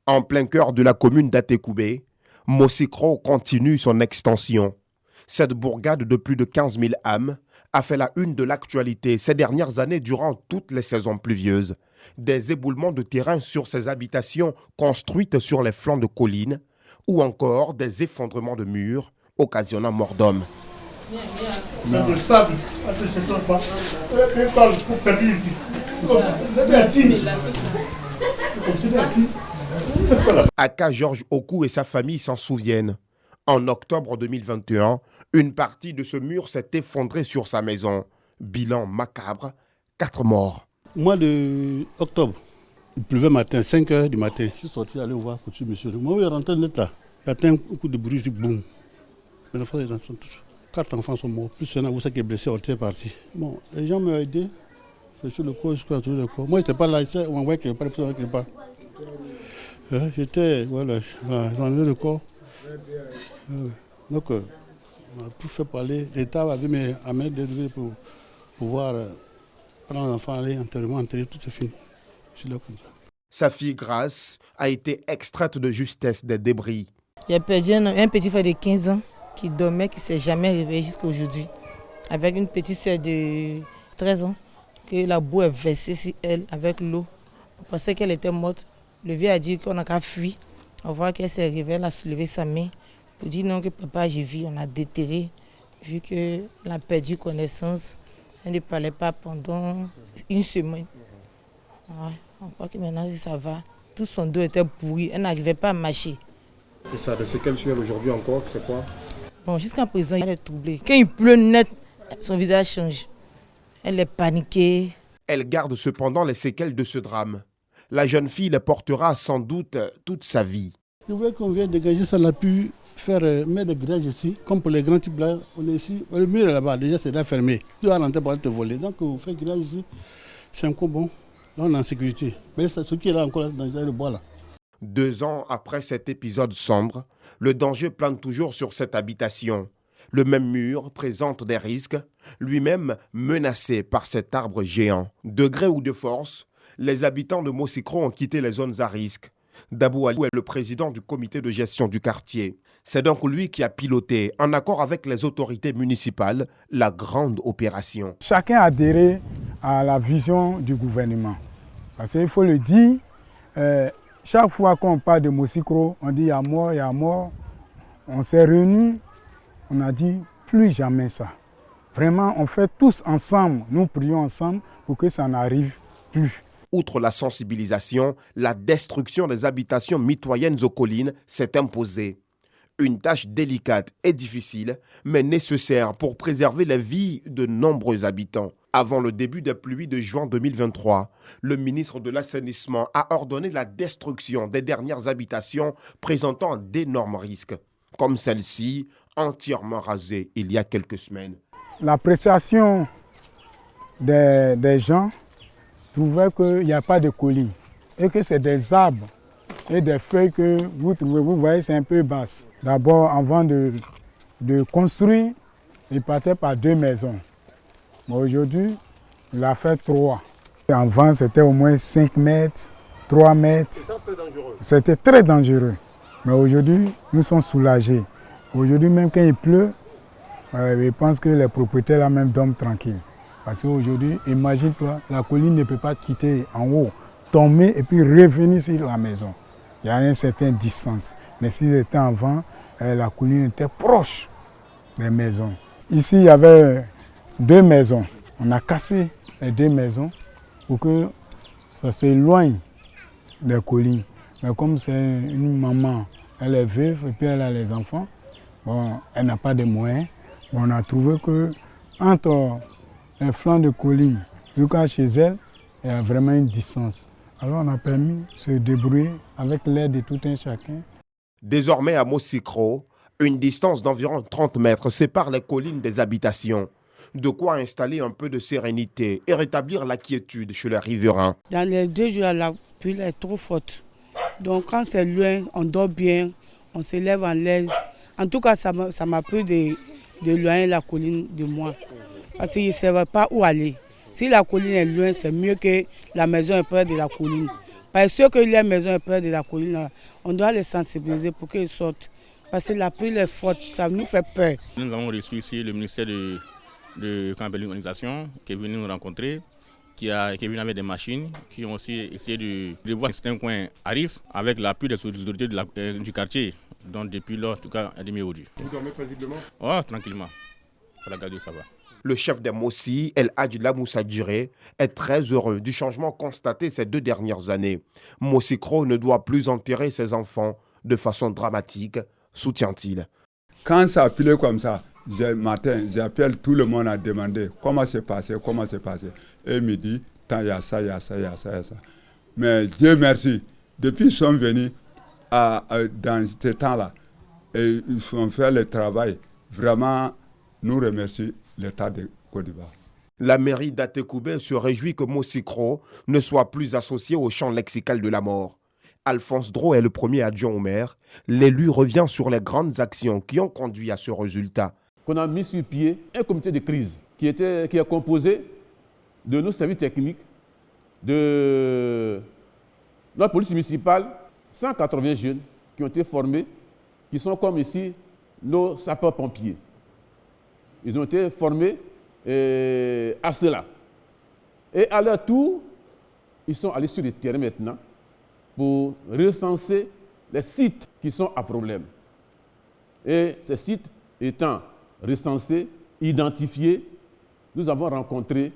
En plein cœur de la commune d'Atekoubé, Mosikro continue son extension. Cette bourgade de plus de 15 000 âmes a fait la une de l'actualité ces dernières années durant toutes les saisons pluvieuses. Des éboulements de terrain sur ses habitations construites sur les flancs de collines ou encore des effondrements de murs occasionnant mort d'hommes. Aka Georges Oku et sa famille s'en souviennent. En octobre 2021, une partie de ce mur s'est effondrée sur sa maison. Bilan macabre, 4 morts. Au mois d'octobre, il pleuvait matin, 5 h du matin. Je suis sorti aller voir couture monsieur. Moi, il est rentré net là. Il y a un coup de bruit, boum. Mes enfants sont tous. 4 enfants sont morts. Plus il y en a vous qui est blessé, on est parti. Bon, les gens m'ont aidé. C'est sur le corps, jusqu'à trouver le corps. Moi, je n'étais pas là. On voit qu'il n'y avait pas de personne qui pas. J'étais, voilà, j'ai enlevé le corps. Donc, on a tout fait parler. L'État avait mis à mettre des devis pour pouvoir prendre l'enfant, aller enterrer, tout c'est fini. Je suis là comme ça. Sa fille Grace a été extraite de justesse des débris. J'ai perdu un petit frère de 15 ans qui dormait, qui ne s'est jamais réveillé jusqu'à aujourd'hui. Avec une petite soeur de 13 ans, que la boue est versée sur elle avec l'eau. On pensait qu'elle était morte. Le vieux a dit qu'on n'a qu'à fuir. On voit qu'elle s'est réveillée, elle a soulevé sa main. Pour dire non, que papa, j'ai vu, on a déterré. Vu qu'elle a perdu connaissance, elle ne parlait pas pendant une semaine. Ouais, on croit que maintenant ça va. Tout son dos était pourri, elle n'arrivait pas à marcher. Et ça, de ce qu'elle suit aujourd'hui encore, c'est quoi? Bon, jusqu'à présent, elle est troublée. Quand il pleut net, son visage change. Elle est paniquée. Elle garde cependant les séquelles de ce drame. La jeune fille les portera sans doute toute sa vie. Je voulais qu'on vienne dégager ça, on a pu faire mettre des grèges ici, comme pour les grands types là, on est ici, le mur est là-bas, déjà c'est là fermé. Tu dois rentrer pour aller te voler, donc on fait grège ici, c'est encore bon, là on est en sécurité. Mais ce qui est là encore dans le bois là. 2 ans après cet épisode sombre, le danger plane toujours sur cette habitation. Le même mur présente des risques, lui-même menacé par cet arbre géant. De gré ou de force, les habitants de Mosikro ont quitté les zones à risque. Dabou Ali est le président du comité de gestion du quartier. C'est donc lui qui a piloté, en accord avec les autorités municipales, la grande opération. Chacun a adhéré à la vision du gouvernement. Parce qu'il faut le dire, chaque fois qu'on parle de Mosikro, on dit il y a mort, il y a mort. On s'est réunis, on a dit plus jamais ça. Vraiment, on fait tous ensemble, nous prions ensemble pour que ça n'arrive plus. Outre la sensibilisation, la destruction des habitations mitoyennes aux collines s'est imposée. Une tâche délicate et difficile, mais nécessaire pour préserver les vies de nombreux habitants. Avant le début des pluies de juin 2023, le ministre de l'Assainissement a ordonné la destruction des dernières habitations présentant d'énormes risques, comme celle-ci, entièrement rasée il y a quelques semaines. L'appréciation des gens trouvait qu'il n'y a pas de collines et que c'est des arbres et des feuilles que vous trouvez, vous voyez, c'est un peu basse. D'abord, avant de construire, il partait par 2 maisons. Mais aujourd'hui, il a fait 3. Avant, c'était au moins 5 mètres, 3 mètres. C'était dangereux. C'était très dangereux. Mais aujourd'hui, nous sommes soulagés. Aujourd'hui, même quand il pleut, je pense que les propriétaires là même dorment tranquilles. Parce qu'aujourd'hui, imagine-toi, la colline ne peut pas quitter en haut, tomber et puis revenir sur la maison. Il y a une certaine distance. Mais si c'était avant, la colline était proche des maisons. Ici, il y avait 2 maisons. On a cassé les 2 maisons pour que ça s'éloigne des collines. Mais comme c'est une maman, elle est veuve et puis elle a les enfants, bon, elle n'a pas de moyens. Bon, on a trouvé que entre les flancs de colline jusqu'à chez elle, il y a vraiment une distance. Alors on a permis de se débrouiller avec l'aide de tout un chacun. Désormais à Mosikro, une distance d'environ 30 mètres sépare les collines des habitations. De quoi installer un peu de sérénité et rétablir la quiétude chez les riverains. Dans les 2 jours, la pluie est trop forte. Donc quand c'est loin, on dort bien, on se lève en l'aise. En tout cas, ça m'a pris d'éloigner la colline de moi. Parce qu'il ne savait pas où aller. Si la colline est loin, c'est mieux que la maison est près de la colline. Parce que ceux qui ont les maisons près de la colline, on doit les sensibiliser pour qu'ils sortent. Parce que la pluie est forte, ça nous fait peur. Nous avons reçu ici le ministère de l'organisation qui est venu nous rencontrer, qui est venu avec des machines, qui ont aussi essayé de voir certains coins à risque avec l'appui des autorités du quartier. Donc depuis lors, en tout cas, à demi-aujourd'hui. Vous dormez paisiblement? Oh, tranquillement. Pour la garder, ça va. Le chef des Mossi, El Hadj Lamoussa Djiré, est très heureux du changement constaté ces 2 dernières années. Mossi Kro ne doit plus enterrer ses enfants de façon dramatique, soutient-il. Quand ça a pilé comme ça, matin, j'appelle tout le monde à demander comment c'est passé. Et il me dit, tant il y a ça. Mais Dieu merci, depuis qu'ils sont venus dans ce temps-là, et ils ont fait le travail, vraiment, nous remercions l'État de Côte d'Ivoire. La mairie d'Atekoubé se réjouit que Mossi Kro ne soit plus associé au champ lexical de la mort. Alphonse Dro est le premier adjoint au maire. L'élu revient sur les grandes actions qui ont conduit à ce résultat. On a mis sur pied un comité de crise qui est composé de nos services techniques, de notre police municipale, 180 jeunes qui ont été formés, qui sont comme ici nos sapeurs-pompiers. Ils ont été formés à cela. Et à leur tour, ils sont allés sur le terrain maintenant pour recenser les sites qui sont à problème. Et ces sites étant recensés, identifiés, nous avons rencontré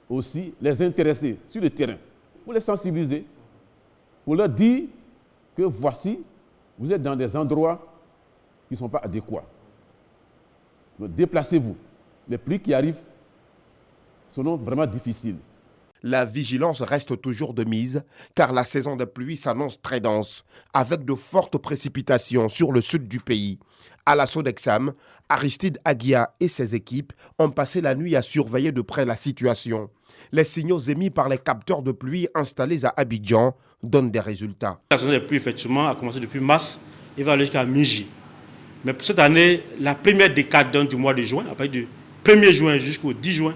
aussi les intéressés sur le terrain pour les sensibiliser, pour leur dire que voici, vous êtes dans des endroits qui ne sont pas adéquats. Donc déplacez-vous. Les pluies qui arrivent seront vraiment difficiles. La vigilance reste toujours de mise, car la saison des pluies s'annonce très dense, avec de fortes précipitations sur le sud du pays. À la Sodexam, Aristide Aguia et ses équipes ont passé la nuit à surveiller de près la situation. Les signaux émis par les capteurs de pluie installés à Abidjan donnent des résultats. La saison des pluies, effectivement, a commencé depuis mars et va aller jusqu'à mi-juillet. Mais pour cette année, la première décade du mois de juin, à partir du 1er juin jusqu'au 10 juin,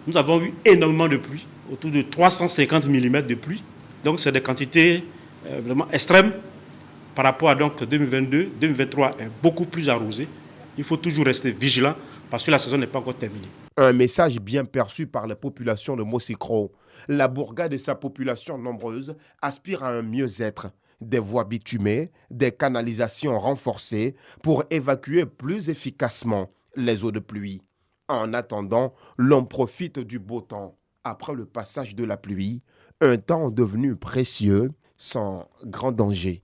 nous avons eu énormément de pluie, autour de 350 mm de pluie. Donc c'est des quantités vraiment extrêmes par rapport à 2022. 2023 est beaucoup plus arrosé. Il faut toujours rester vigilant parce que la saison n'est pas encore terminée. Un message bien perçu par la population de Mossi Kro. La bourgade et sa population nombreuse aspirent à un mieux-être. Des voies bitumées, des canalisations renforcées pour évacuer plus efficacement les eaux de pluie. En attendant, l'on profite du beau temps. Après le passage de la pluie, un temps devenu précieux sans grand danger.